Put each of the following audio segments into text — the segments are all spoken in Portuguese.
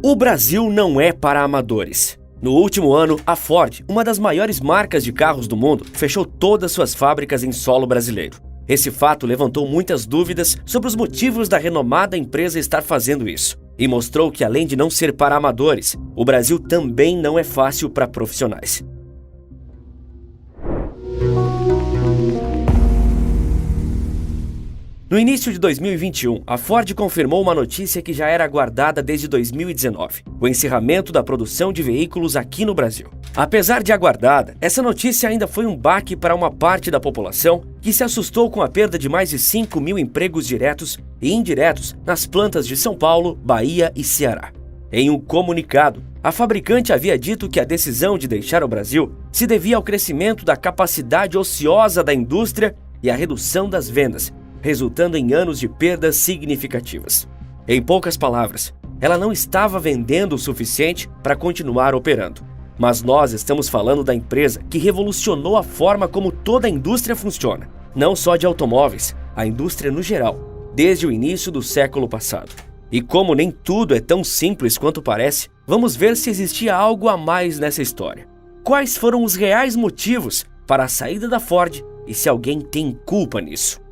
O Brasil não é para amadores. No último ano, a Ford, uma das maiores marcas de carros do mundo, fechou todas suas fábricas em solo brasileiro. Esse fato levantou muitas dúvidas sobre os motivos da renomada empresa estar fazendo isso, e mostrou que, além de não ser para amadores, o Brasil também não é fácil para profissionais. No início de 2021, a Ford confirmou uma notícia que já era aguardada desde 2019, o encerramento da produção de veículos aqui no Brasil. Apesar de aguardada, essa notícia ainda foi um baque para uma parte da população que se assustou com a perda de mais de 5 mil empregos diretos e indiretos nas plantas de São Paulo, Bahia e Ceará. Em um comunicado, a fabricante havia dito que a decisão de deixar o Brasil se devia ao crescimento da capacidade ociosa da indústria e à redução das vendas, resultando em anos de perdas significativas. Em poucas palavras, ela não estava vendendo o suficiente para continuar operando. Mas nós estamos falando da empresa que revolucionou a forma como toda a indústria funciona, não só de automóveis, a indústria no geral, desde o início do século passado. E como nem tudo é tão simples quanto parece, vamos ver se existia algo a mais nessa história. Quais foram os reais motivos para a saída da Ford e se alguém tem culpa nisso?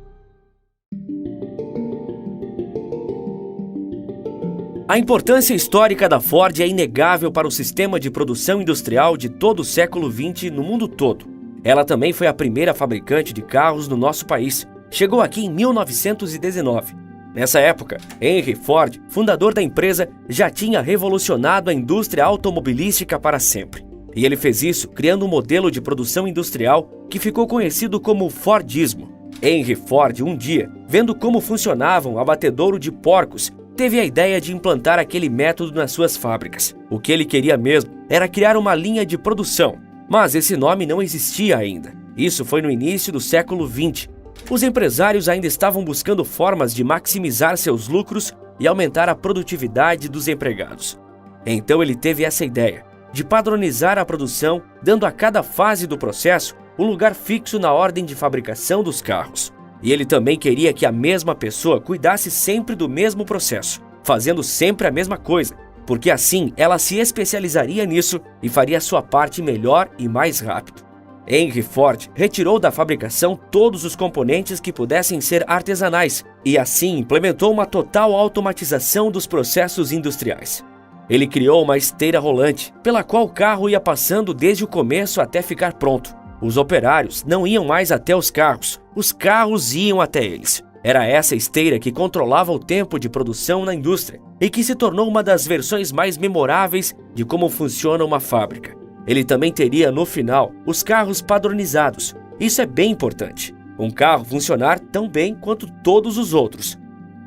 A importância histórica da Ford é inegável para o sistema de produção industrial de todo o século XX no mundo todo. Ela também foi a primeira fabricante de carros no nosso país. Chegou aqui em 1919. Nessa época, Henry Ford, fundador da empresa, já tinha revolucionado a indústria automobilística para sempre. E ele fez isso criando um modelo de produção industrial que ficou conhecido como Fordismo. Henry Ford, um dia, vendo como funcionava um abatedouro de porcos, teve a ideia de implantar aquele método nas suas fábricas. O que ele queria mesmo era criar uma linha de produção, mas esse nome não existia ainda. Isso foi no início do século XX. Os empresários ainda estavam buscando formas de maximizar seus lucros e aumentar a produtividade dos empregados. Então ele teve essa ideia de padronizar a produção, dando a cada fase do processo um lugar fixo na ordem de fabricação dos carros. E ele também queria que a mesma pessoa cuidasse sempre do mesmo processo, fazendo sempre a mesma coisa, porque assim ela se especializaria nisso e faria sua parte melhor e mais rápido. Henry Ford retirou da fabricação todos os componentes que pudessem ser artesanais e assim implementou uma total automatização dos processos industriais. Ele criou uma esteira rolante, pela qual o carro ia passando desde o começo até ficar pronto. Os operários não iam mais até os carros iam até eles. Era essa esteira que controlava o tempo de produção na indústria e que se tornou uma das versões mais memoráveis de como funciona uma fábrica. Ele também teria, no final, os carros padronizados. Isso é bem importante. Um carro funcionar tão bem quanto todos os outros.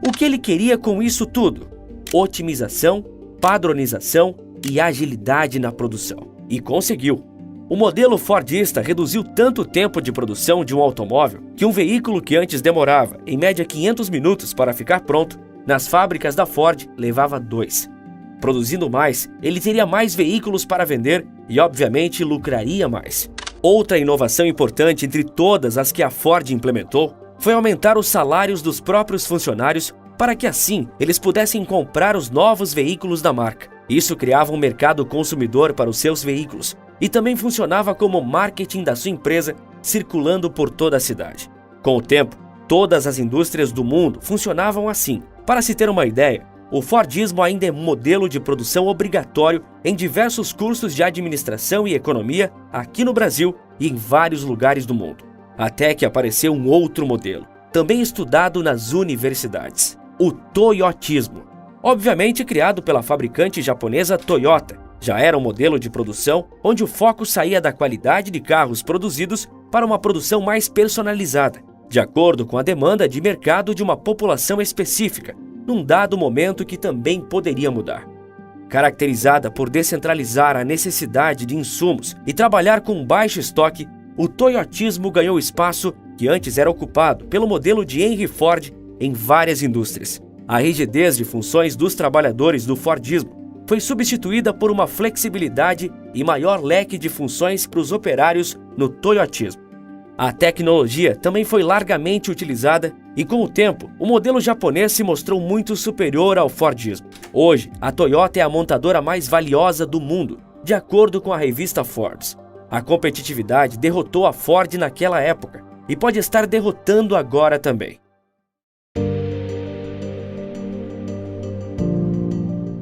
O que ele queria com isso tudo? Otimização, padronização e agilidade na produção. E conseguiu. O modelo Fordista reduziu tanto o tempo de produção de um automóvel que um veículo que antes demorava, em média, 500 minutos para ficar pronto, nas fábricas da Ford levava 2. Produzindo mais, ele teria mais veículos para vender e, obviamente, lucraria mais. Outra inovação importante entre todas as que a Ford implementou foi aumentar os salários dos próprios funcionários para que, assim, eles pudessem comprar os novos veículos da marca. Isso criava um mercado consumidor para os seus veículos e também funcionava como marketing da sua empresa, circulando por toda a cidade. Com o tempo, todas as indústrias do mundo funcionavam assim. Para se ter uma ideia, o Fordismo ainda é modelo de produção obrigatório em diversos cursos de administração e economia aqui no Brasil e em vários lugares do mundo. Até que apareceu um outro modelo, também estudado nas universidades, o Toyotismo. Obviamente criado pela fabricante japonesa Toyota, já era um modelo de produção onde o foco saía da qualidade de carros produzidos para uma produção mais personalizada, de acordo com a demanda de mercado de uma população específica, num dado momento que também poderia mudar. Caracterizada por descentralizar a necessidade de insumos e trabalhar com baixo estoque, o Toyotismo ganhou espaço que antes era ocupado pelo modelo de Henry Ford em várias indústrias. A rigidez de funções dos trabalhadores do Fordismo foi substituída por uma flexibilidade e maior leque de funções para os operários no Toyotismo. A tecnologia também foi largamente utilizada e, com o tempo, o modelo japonês se mostrou muito superior ao Fordismo. Hoje, a Toyota é a montadora mais valiosa do mundo, de acordo com a revista Forbes. A competitividade derrotou a Ford naquela época e pode estar derrotando agora também.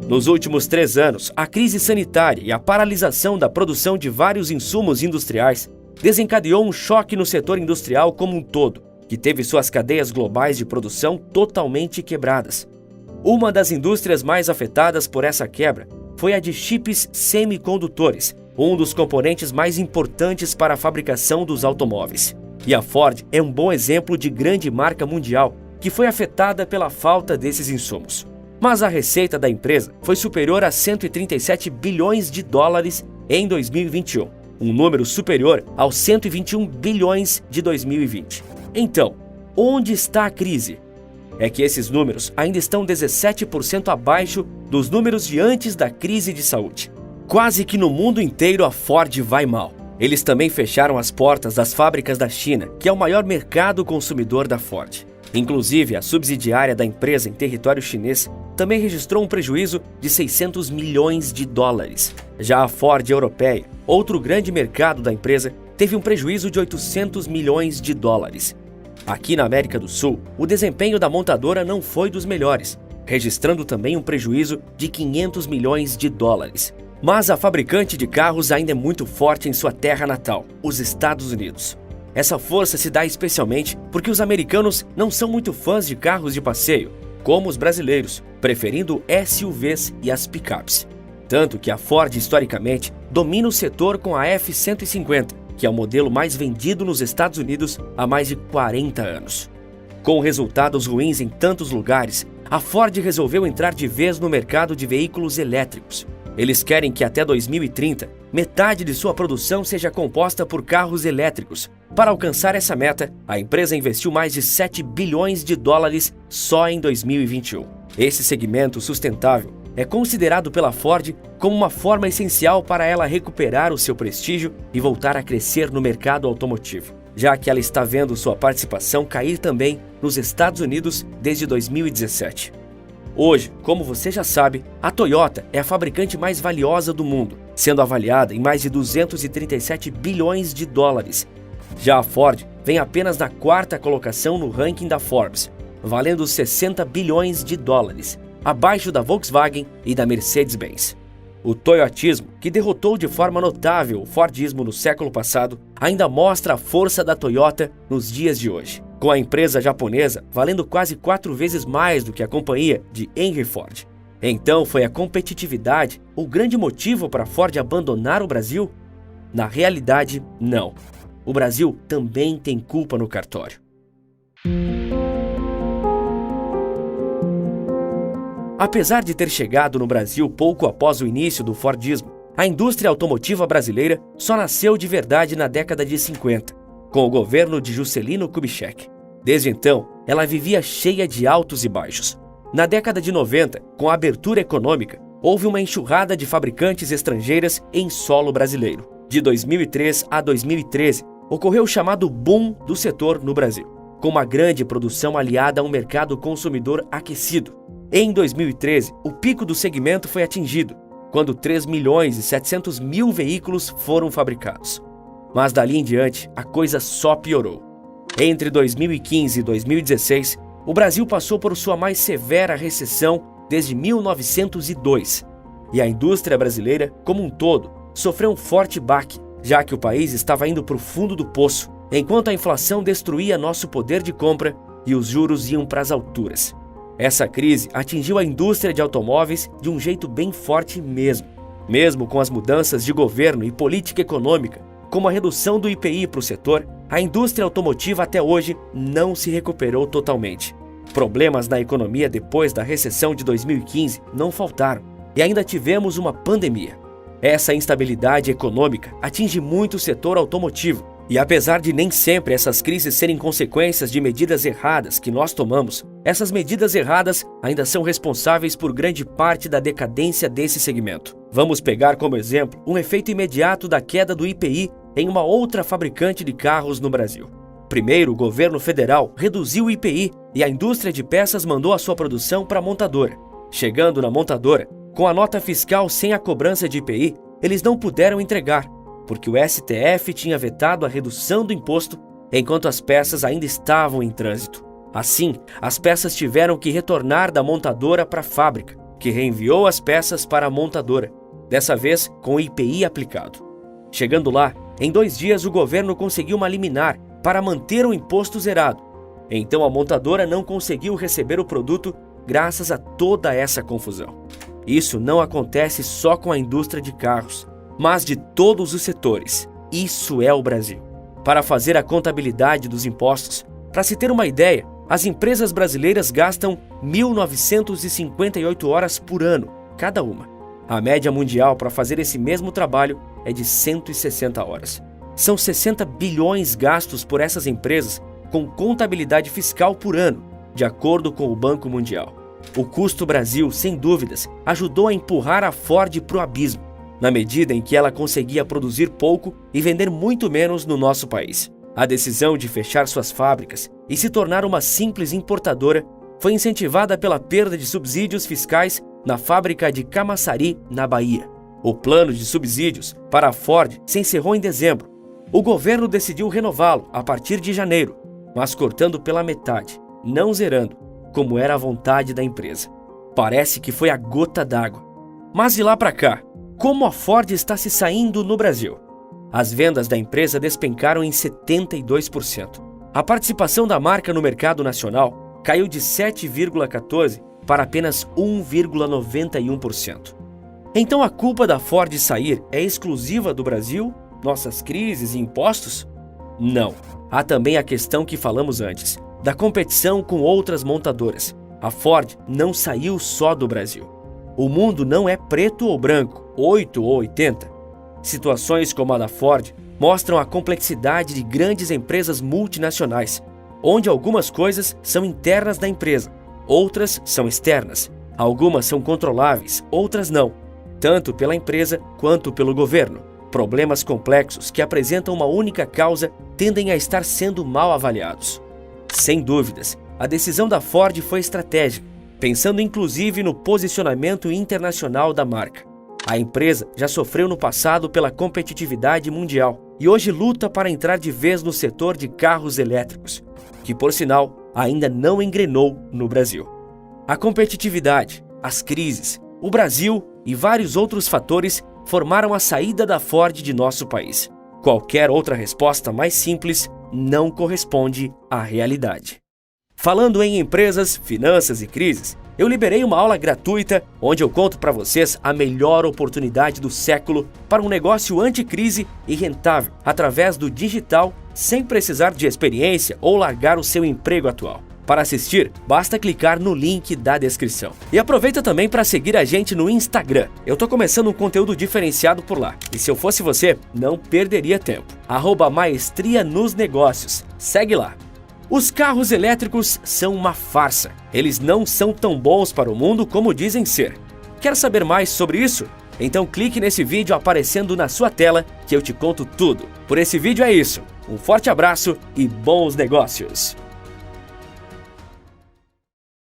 Nos últimos 3 anos, a crise sanitária e a paralisação da produção de vários insumos industriais desencadeou um choque no setor industrial como um todo, que teve suas cadeias globais de produção totalmente quebradas. Uma das indústrias mais afetadas por essa quebra foi a de chips semicondutores, um dos componentes mais importantes para a fabricação dos automóveis. E a Ford é um bom exemplo de grande marca mundial que foi afetada pela falta desses insumos. Mas a receita da empresa foi superior a 137 bilhões de dólares em 2021, um número superior aos 121 bilhões de 2020. Então, onde está a crise? É que esses números ainda estão 17% abaixo dos números de antes da crise de saúde. Quase que no mundo inteiro a Ford vai mal. Eles também fecharam as portas das fábricas da China, que é o maior mercado consumidor da Ford. Inclusive, a subsidiária da empresa em território chinês também registrou um prejuízo de 600 milhões de dólares. Já a Ford europeia, outro grande mercado da empresa, teve um prejuízo de 800 milhões de dólares. Aqui na América do Sul, o desempenho da montadora não foi dos melhores, registrando também um prejuízo de 500 milhões de dólares. Mas a fabricante de carros ainda é muito forte em sua terra natal, os Estados Unidos. Essa força se dá especialmente porque os americanos não são muito fãs de carros de passeio, como os brasileiros, preferindo SUVs e as picapes. Tanto que a Ford, historicamente, domina o setor com a F-150, que é o modelo mais vendido nos Estados Unidos há mais de 40 anos. Com resultados ruins em tantos lugares, a Ford resolveu entrar de vez no mercado de veículos elétricos. Eles querem que até 2030, metade de sua produção seja composta por carros elétricos. Para alcançar essa meta, a empresa investiu mais de 7 bilhões de dólares só em 2021. Esse segmento sustentável é considerado pela Ford como uma forma essencial para ela recuperar o seu prestígio e voltar a crescer no mercado automotivo, já que ela está vendo sua participação cair também nos Estados Unidos desde 2017. Hoje, como você já sabe, a Toyota é a fabricante mais valiosa do mundo, sendo avaliada em mais de 237 bilhões de dólares. Já a Ford vem apenas na 4ª colocação no ranking da Forbes, valendo 60 bilhões de dólares, abaixo da Volkswagen e da Mercedes-Benz. O toyotismo, que derrotou de forma notável o Fordismo no século passado, ainda mostra a força da Toyota nos dias de hoje, com a empresa japonesa valendo quase 4 vezes mais do que a companhia de Henry Ford. Então, foi a competitividade o grande motivo para a Ford abandonar o Brasil? Na realidade, não. O Brasil também tem culpa no cartório. Apesar de ter chegado no Brasil pouco após o início do Fordismo, a indústria automotiva brasileira só nasceu de verdade na década de 50, com o governo de Juscelino Kubitschek. Desde então, ela vivia cheia de altos e baixos. Na década de 90, com a abertura econômica, houve uma enxurrada de fabricantes estrangeiras em solo brasileiro. De 2003 a 2013, ocorreu o chamado boom do setor no Brasil, com uma grande produção aliada a um mercado consumidor aquecido. Em 2013, o pico do segmento foi atingido, quando 3 milhões e 700 mil veículos foram fabricados. Mas dali em diante, a coisa só piorou. Entre 2015 e 2016, o Brasil passou por sua mais severa recessão desde 1902, e a indústria brasileira, como um todo, sofreu um forte baque, já que o país estava indo para o fundo do poço, enquanto a inflação destruía nosso poder de compra e os juros iam para as alturas. Essa crise atingiu a indústria de automóveis de um jeito bem forte mesmo. Mesmo com as mudanças de governo e política econômica, como a redução do IPI para o setor, a indústria automotiva até hoje não se recuperou totalmente. Problemas na economia depois da recessão de 2015 não faltaram, e ainda tivemos uma pandemia. Essa instabilidade econômica atinge muito o setor automotivo, e apesar de nem sempre essas crises serem consequências de medidas erradas que nós tomamos, essas medidas erradas ainda são responsáveis por grande parte da decadência desse segmento. Vamos pegar como exemplo um efeito imediato da queda do IPI em uma outra fabricante de carros no Brasil. Primeiro, o governo federal reduziu o IPI e a indústria de peças mandou a sua produção para a montadora. Chegando na montadora, com a nota fiscal sem a cobrança de IPI, eles não puderam entregar, porque o STF tinha vetado a redução do imposto enquanto as peças ainda estavam em trânsito. Assim, as peças tiveram que retornar da montadora para a fábrica, que reenviou as peças para a montadora, dessa vez com o IPI aplicado. Chegando lá, em 2 dias o governo conseguiu uma liminar para manter o imposto zerado. Então a montadora não conseguiu receber o produto graças a toda essa confusão. Isso não acontece só com a indústria de carros, mas de todos os setores. Isso é o Brasil. Para fazer a contabilidade dos impostos, para se ter uma ideia, as empresas brasileiras gastam 1.958 horas por ano, cada uma. A média mundial para fazer esse mesmo trabalho é de 160 horas. São 60 bilhões gastos por essas empresas com contabilidade fiscal por ano, de acordo com o Banco Mundial. O custo Brasil, sem dúvidas, ajudou a empurrar a Ford para o abismo, na medida em que ela conseguia produzir pouco e vender muito menos no nosso país. A decisão de fechar suas fábricas e se tornar uma simples importadora foi incentivada pela perda de subsídios fiscais na fábrica de Camaçari, na Bahia. O plano de subsídios para a Ford se encerrou em dezembro. O governo decidiu renová-lo a partir de janeiro, mas cortando pela metade, não zerando, como era a vontade da empresa. Parece que foi a gota d'água. Mas de lá para cá, como a Ford está se saindo no Brasil? As vendas da empresa despencaram em 72%. A participação da marca no mercado nacional caiu de 7,14% para apenas 1,91%. Então a culpa da Ford sair é exclusiva do Brasil? Nossas crises e impostos? Não. Há também a questão que falamos antes, da competição com outras montadoras. A Ford não saiu só do Brasil. O mundo não é preto ou branco, 8 ou 80. Situações como a da Ford mostram a complexidade de grandes empresas multinacionais, onde algumas coisas são internas da empresa, outras são externas. Algumas são controláveis, outras não, tanto pela empresa quanto pelo governo. Problemas complexos que apresentam uma única causa tendem a estar sendo mal avaliados. Sem dúvidas, a decisão da Ford foi estratégica, pensando inclusive no posicionamento internacional da marca. A empresa já sofreu no passado pela competitividade mundial e hoje luta para entrar de vez no setor de carros elétricos, que, por sinal, ainda não engrenou no Brasil. A competitividade, as crises, o Brasil e vários outros fatores formaram a saída da Ford de nosso país. Qualquer outra resposta mais simples não corresponde à realidade. Falando em empresas, finanças e crises, eu liberei uma aula gratuita onde eu conto para vocês a melhor oportunidade do século para um negócio anticrise e rentável através do digital, sem precisar de experiência ou largar o seu emprego atual. Para assistir, basta clicar no link da descrição. E aproveita também para seguir a gente no Instagram. Eu tô começando um conteúdo diferenciado por lá. E se eu fosse você, não perderia tempo. @maestria nos negócios. Segue lá. Os carros elétricos são uma farsa. Eles não são tão bons para o mundo como dizem ser. Quer saber mais sobre isso? Então clique nesse vídeo aparecendo na sua tela que eu te conto tudo. Por esse vídeo é isso. Um forte abraço e bons negócios!